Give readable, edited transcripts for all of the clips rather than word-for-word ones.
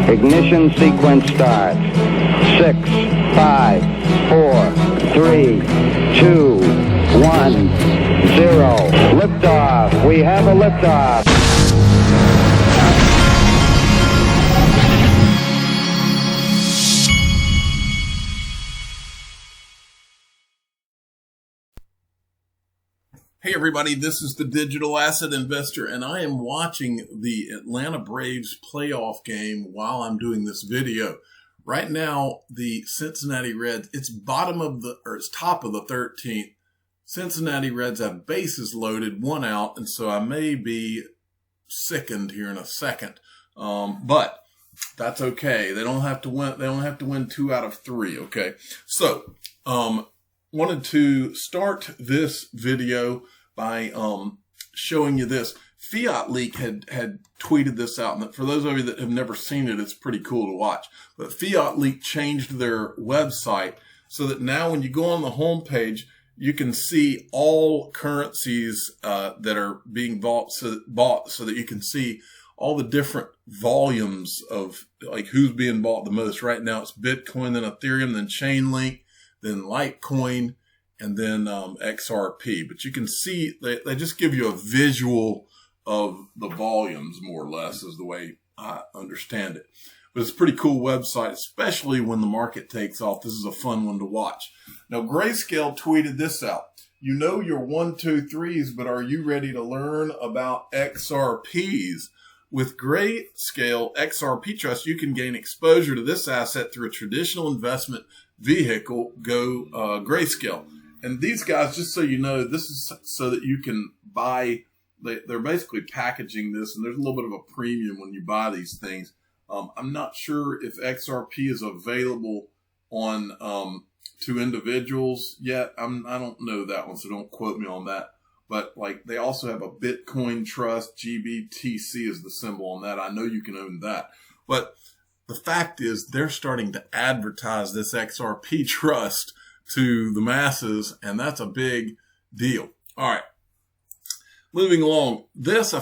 Ignition sequence starts. 6, 5, 4, 3, 2, 1, 0. Liftoff. We have a liftoff. Hey everybody, this is the Digital Asset Investor, and I am watching the Atlanta Braves playoff game while I'm doing this video. Right now, the Cincinnati Reds, it's top of the 13th. Cincinnati Reds have bases loaded, 1 out, and so I may be sickened here in a second. But that's okay. They don't have to win. They only have to win 2 out of 3. Okay. So, wanted to start this video by showing you this. Fiat Leak had tweeted this out, and for those of you that have never seen it, it's pretty cool to watch. But Fiat Leak changed their website so that now when you go on the home page, you can see all currencies that are being bought so that you can see all the different volumes of like who's being bought the most. Right now it's Bitcoin, then Ethereum, then Chainlink, then Litecoin, and then XRP. But you can see they just give you a visual of the volumes, more or less, is the way I understand it. But it's a pretty cool website, especially when the market takes off. This is a fun one to watch. Now, Grayscale tweeted this out. You know your 1, 2, 3s, but are you ready to learn about XRPs? With Grayscale XRP Trust, you can gain exposure to this asset through a traditional investment vehicle, Grayscale. And these guys, just so you know, this is so that you can buy, they're basically packaging this, and there's a little bit of a premium when you buy these things. I'm not sure if XRP is available on to individuals yet. I don't know that one, so don't quote me on that. But like they also have a Bitcoin trust, GBTC is the symbol on that. I know you can own that. But the fact is they're starting to advertise this XRP trust to the masses, and that's a big deal. All right. Moving along. This I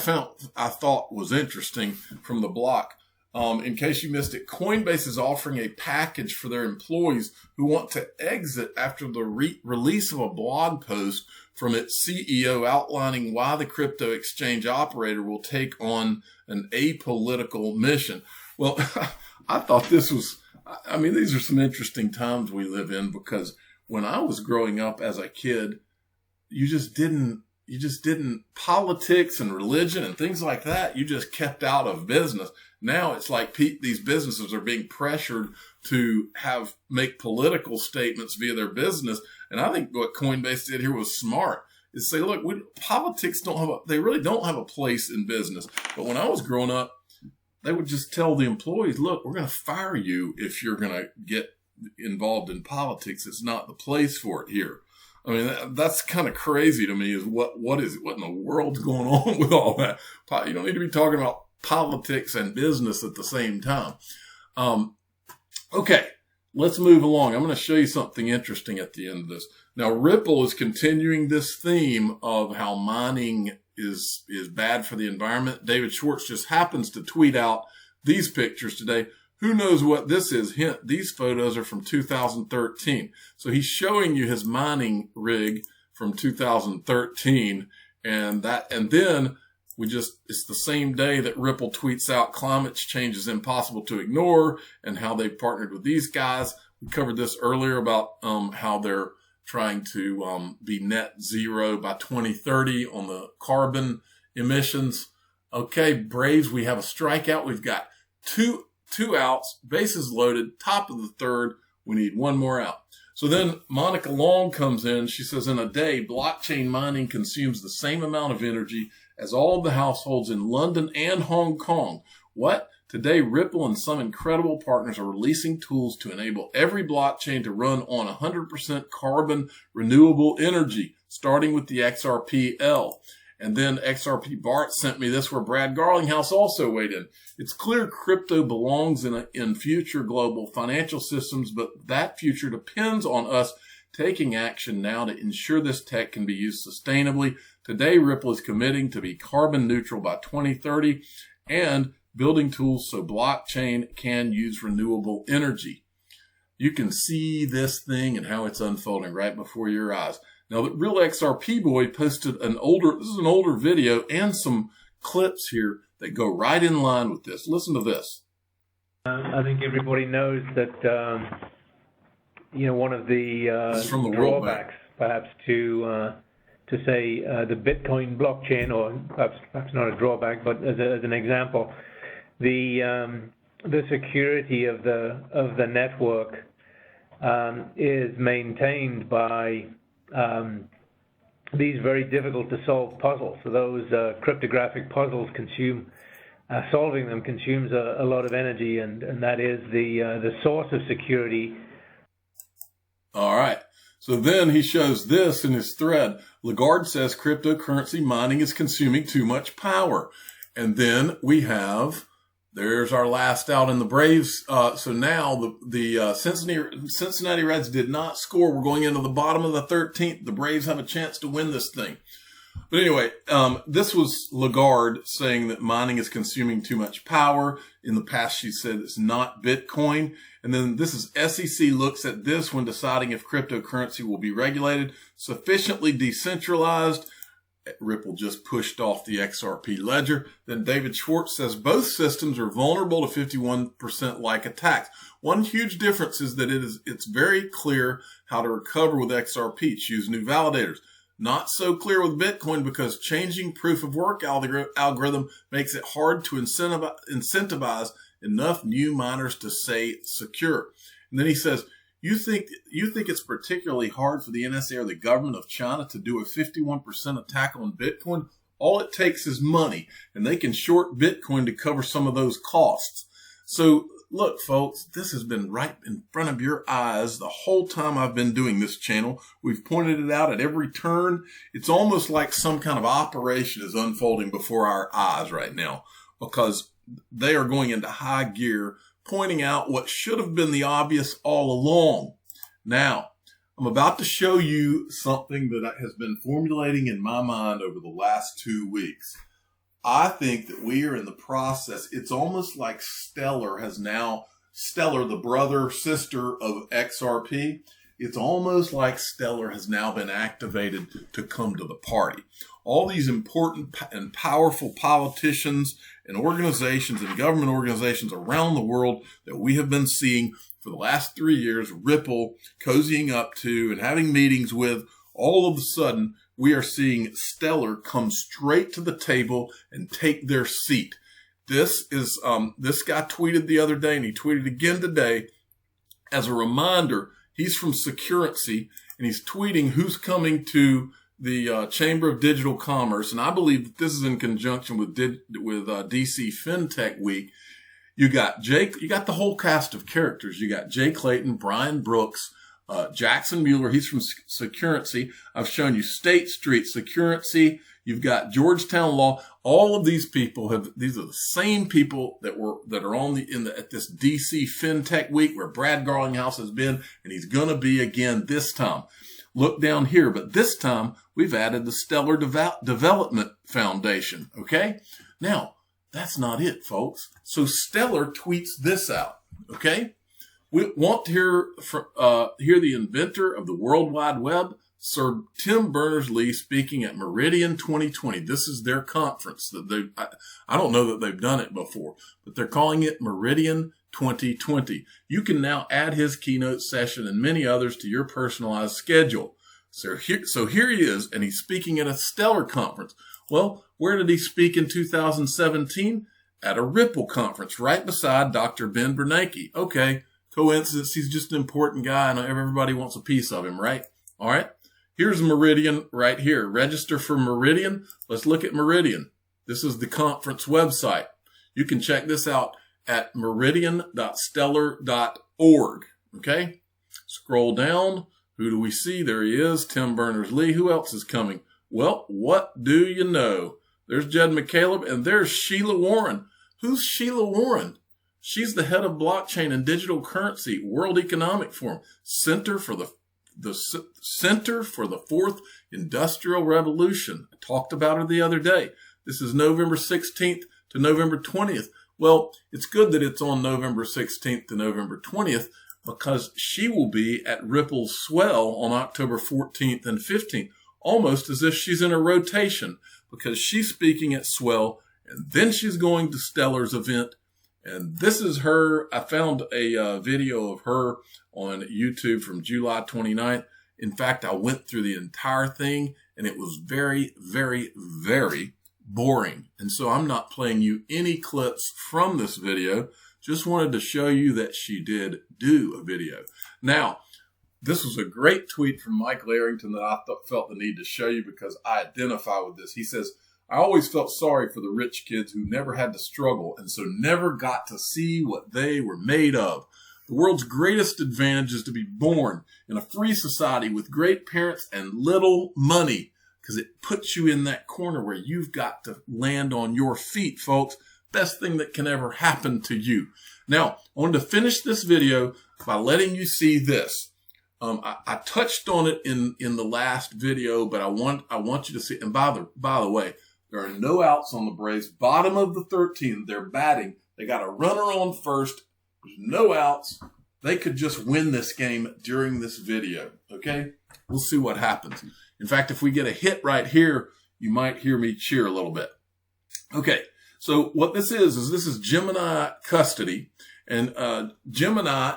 thought was interesting from the block. In case you missed it, Coinbase is offering a package for their employees who want to exit after the release of a blog post from its CEO outlining why the crypto exchange operator will take on an apolitical mission. Well, I thought this was, these are some interesting times we live in, because when I was growing up as a kid, you just didn't, politics and religion and things like that, you just kept out of business. Now it's like these businesses are being pressured to make political statements via their business. And I think what Coinbase did here was smart, is say, look, politics they really don't have a place in business. But when I was growing up, they would just tell the employees, look, we're going to fire you if you're going to get involved in politics. It's not the place for it here. I mean, that's kind of crazy to me, is what in the world's going on with all that? You don't need to be talking about politics and business at the same time. Okay, let's move along. I'm going to show you something interesting at the end of this. Now, Ripple is continuing this theme of how mining is bad for the environment. David Schwartz just happens to tweet out these pictures today. Who knows what this is? Hint, these photos are from 2013. So he's showing you his mining rig from 2013. And then it's the same day that Ripple tweets out climate change is impossible to ignore, and how they partnered with these guys. We covered this earlier about how they're trying to be net zero by 2030 on the carbon emissions. Okay, Braves, we have a strikeout. We've got two outs, bases loaded, top of the third. We need 1 more out. So then Monica Long comes in. She says, in a day, blockchain mining consumes the same amount of energy as all of the households in London and Hong Kong. What? Today, Ripple and some incredible partners are releasing tools to enable every blockchain to run on 100% carbon renewable energy, starting with the XRP-L. And then XRP Bart sent me this, where Brad Garlinghouse also weighed in. It's clear crypto belongs in future global financial systems, but that future depends on us taking action now to ensure this tech can be used sustainably. Today, Ripple is committing to be carbon neutral by 2030, and building tools so blockchain can use renewable energy. You can see this thing and how it's unfolding right before your eyes. Now, the real XRP Boy posted this is an older video and some clips here that go right in line with this. Listen to this. I think everybody knows that, one of the drawbacks, perhaps, to say the Bitcoin blockchain, or perhaps not a drawback, but as an example, the security of the network is maintained by these very difficult to solve puzzles. So those cryptographic puzzles solving them consumes a lot of energy, and that is the source of security. All right. So then he shows this in his thread. Lagarde says cryptocurrency mining is consuming too much power. And then we have, there's our last out in the Braves. So now the Cincinnati Reds did not score. We're going into the bottom of the 13th. The Braves have a chance to win this thing. But anyway, this was Lagarde saying that mining is consuming too much power. In the past, she said it's not Bitcoin. And then this is SEC looks at this when deciding if cryptocurrency will be regulated. Sufficiently decentralized. Ripple just pushed off the XRP ledger. Then David Schwartz says both systems are vulnerable to 51% like attacks. One huge difference is that it's very clear how to recover with XRP. Choose new validators. Not so clear with Bitcoin because changing proof of work algorithm makes it hard to incentivize enough new miners to stay secure. And then he says, you think it's particularly hard for the NSA or the government of China to do a 51% attack on Bitcoin? All it takes is money, and they can short Bitcoin to cover some of those costs. So look, folks, this has been right in front of your eyes the whole time I've been doing this channel. We've pointed it out at every turn. It's almost like some kind of operation is unfolding before our eyes right now, because they are going into high gear, pointing out what should have been the obvious all along. Now, I'm about to show you something that has been formulating in my mind over the last 2 weeks. I think that we are in the process. It's almost like Stellar, the brother, sister of XRP. It's almost like Stellar has now been activated to come to the party. All these important and powerful politicians and organizations and government organizations around the world that we have been seeing for the last 3 years, Ripple cozying up to and having meetings with, all of a sudden, we are seeing Stellar come straight to the table and take their seat. This guy tweeted the other day, and he tweeted again today. As a reminder, he's from Securrency, and he's tweeting who's coming to the Chamber of Digital Commerce. And I believe that this is in conjunction with DC FinTech Week. You got the whole cast of characters. You got Jay Clayton, Brian Brooks, Jackson Mueller, he's from Securrency. I've shown you State Street, Securrency. You've got Georgetown Law. All of these people these are the same people that are at this DC FinTech Week where Brad Garlinghouse has been, and he's going to be again this time. Look down here, but this time we've added the Stellar Development Foundation. Okay. Now that's not it, folks. So Stellar tweets this out. Okay. We want to hear the inventor of the World Wide Web, Sir Tim Berners-Lee, speaking at Meridian 2020. This is their conference. I don't know that they've done it before, but they're calling it Meridian 2020. You can now add his keynote session and many others to your personalized schedule. So here he is, and he's speaking at a Stellar conference. Well, where did he speak in 2017? At a Ripple conference, right beside Dr. Ben Bernanke. Okay. Coincidence, he's just an important guy and everybody wants a piece of him, right? All right. Here's Meridian right here. Register for Meridian. Let's look at Meridian. This is the conference website. You can check this out at meridian.stellar.org. Okay. Scroll down. Who do we see? There he is, Tim Berners-Lee. Who else is coming? Well, what do you know? There's Jed McCaleb and there's Sheila Warren. Who's Sheila Warren? She's the head of blockchain and digital currency, World Economic Forum, Center for the Fourth Industrial Revolution. I talked about her the other day. This is November 16th to November 20th. Well, it's good that it's on November 16th to November 20th because she will be at Ripple's Swell on October 14th and 15th, almost as if she's in a rotation because she's speaking at Swell and then she's going to Stellar's event. And this is her. I found a video of her on YouTube from July 29th. In fact, I went through the entire thing and it was very, very, very boring. And so I'm not playing you any clips from this video. Just wanted to show you that she did do a video. Now, this was a great tweet from Mike Larrington that I felt the need to show you because I identify with this. He says, I always felt sorry for the rich kids who never had to struggle and so never got to see what they were made of. The world's greatest advantage is to be born in a free society with great parents and little money because it puts you in that corner where you've got to land on your feet, folks. Best thing that can ever happen to you. Now, I wanted to finish this video by letting you see this. I touched on it in the last video, but I want you to see. And by the way, there are no outs on the Braves. Bottom of the 13th, they're batting. They got a runner on first. There's no outs. They could just win this game during this video. Okay, we'll see what happens. In fact, if we get a hit right here, you might hear me cheer a little bit. Okay. So what this is Gemini custody, and Gemini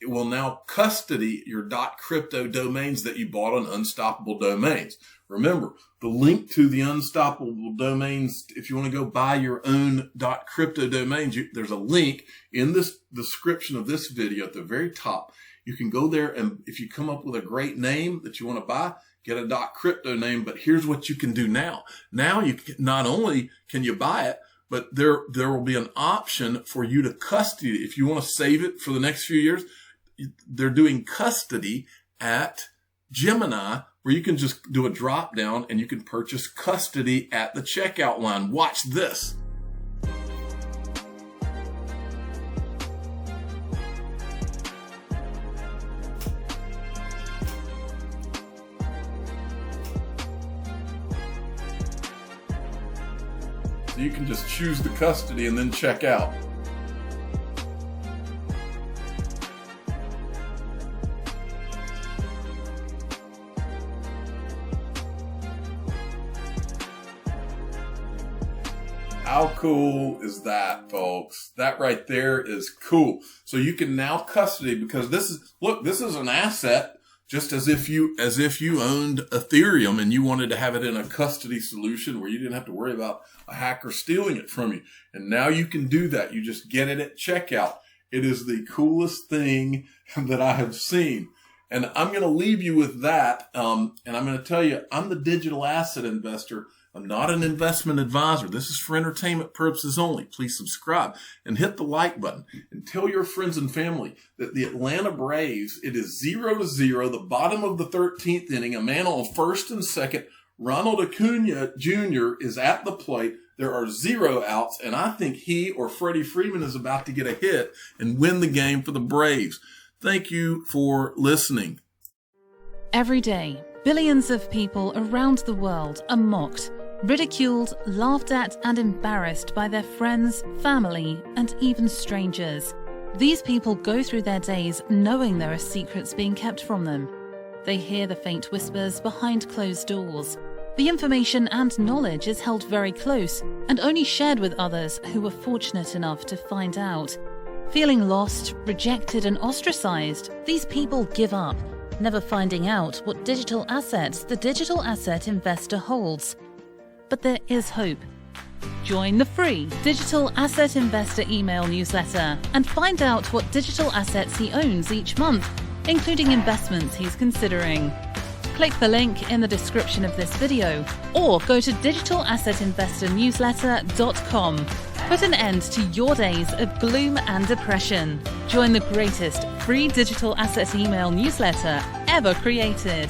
will now custody your .crypto domains that you bought on Unstoppable Domains. Remember, the link to the Unstoppable Domains, if you want to go buy your own .crypto domains, there's a link in this description of this video at the very top. You can go there, and if you come up with a great name that you want to buy, get a .crypto name. But here's what you can do now. Now you can, not only can you buy it, but there will be an option for you to custody it. If you want to save it for the next few years, they're doing custody at Gemini, where you can just do a drop down and you can purchase custody at the checkout line. Watch this. You can just choose the custody and then check out. How cool is that, folks? That right there is cool. So you can now custody, because this is an asset, just as if you owned Ethereum and you wanted to have it in a custody solution where you didn't have to worry about a hacker stealing it from you. And now you can do that. You just get it at checkout. It is the coolest thing that I have seen. And I'm going to leave you with that. And I'm going to tell you, I'm the digital asset investor. I'm not an investment advisor. This is for entertainment purposes only. Please subscribe and hit the like button and tell your friends and family that the Atlanta Braves, it is 0-0, the bottom of the 13th inning, a man on first and second. Ronald Acuna Jr. is at the plate. There are 0 outs, and I think he or Freddie Freeman is about to get a hit and win the game for the Braves. Thank you for listening. Every day, billions of people around the world are mocked, ridiculed, laughed at, and embarrassed by their friends, family, and even strangers. These people go through their days knowing there are secrets being kept from them. They hear the faint whispers behind closed doors. The information and knowledge is held very close and only shared with others who were fortunate enough to find out. Feeling lost, rejected, and ostracized, these people give up, never finding out what digital assets the digital asset investor holds. But there is hope. Join the free Digital Asset Investor email newsletter and find out what digital assets he owns each month, including investments he's considering. Click the link in the description of this video or go to digitalassetinvestornewsletter.com. Put an end to your days of gloom and depression. Join the greatest free digital asset email newsletter ever created.